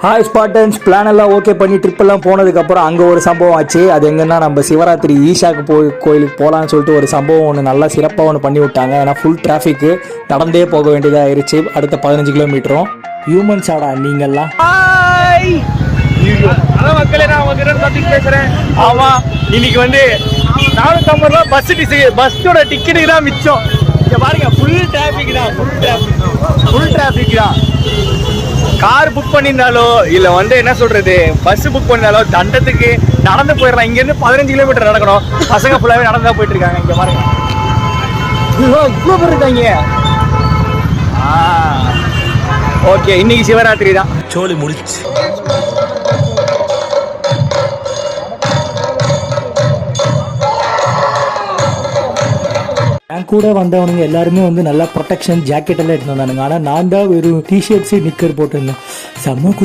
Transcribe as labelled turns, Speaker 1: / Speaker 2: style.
Speaker 1: Hi Spartans, plan எல்லாம் okay பண்ணி trip எல்லாம் போனதுக்கப்புறம் அங்கே ஒரு சம்பவம் ஆச்சு. அது எங்கன்னா நம்ம சிவராத்திரி ஈஷாக்கு கோயிலுக்கு போகலான்னு சொல்லிட்டு ஒரு சம்பவம் ஒன்று நல்லா சிறப்பாக ஒன்று பண்ணி விட்டாங்க. ஏன்னா ஃபுல் டிராஃபிக்கு, நடந்தே போக வேண்டியதாக ஆயிடுச்சு அடுத்த 15 கிலோமீட்டரும். ஹியூமன்ஸ் ஆடா நீங்கள்லாம்.
Speaker 2: மக்களே, நான் உங்ககிட்ட பேசுறேன். ஆமா, இன்னைக்கு வந்து 450 ரூபா பஸ்ஸோட டிக்கெட்டுக்கு தான் மிச்சம். இங்க பாருங்க, ஃபுல் டிராஃபிக் தான். கார் புக் பண்ணியிருந்தாலோ இல்லை வந்து என்ன சொல்றது பஸ் புக் பண்ணியிருந்தாலோ தண்டத்துக்கு நடந்து போயிடலாம். இங்கேருந்து 15 கிலோமீட்டர் நடக்கணும். பசங்க ஃபுல்லாகவே நடந்து தான் போயிட்டு இருக்காங்க. இங்கே பாருங்க, இவ்வளோ பேர் இருக்காங்க. ஓகே, இன்னைக்கு சிவராத்திரி தான்.
Speaker 1: சோலி முடிச்சு. என் கூட வந்தவனுங்க எல்லாருமே வந்து நல்லா ப்ரொடெக்ஷன் ஜாக்கெட் எல்லாம் எடுத்து வந்தானுங்க. ஆனால் நான் தான் வெறும் டிஷர்ட்ஸு நிக்கர் போட்டிருந்தேன். செம்ம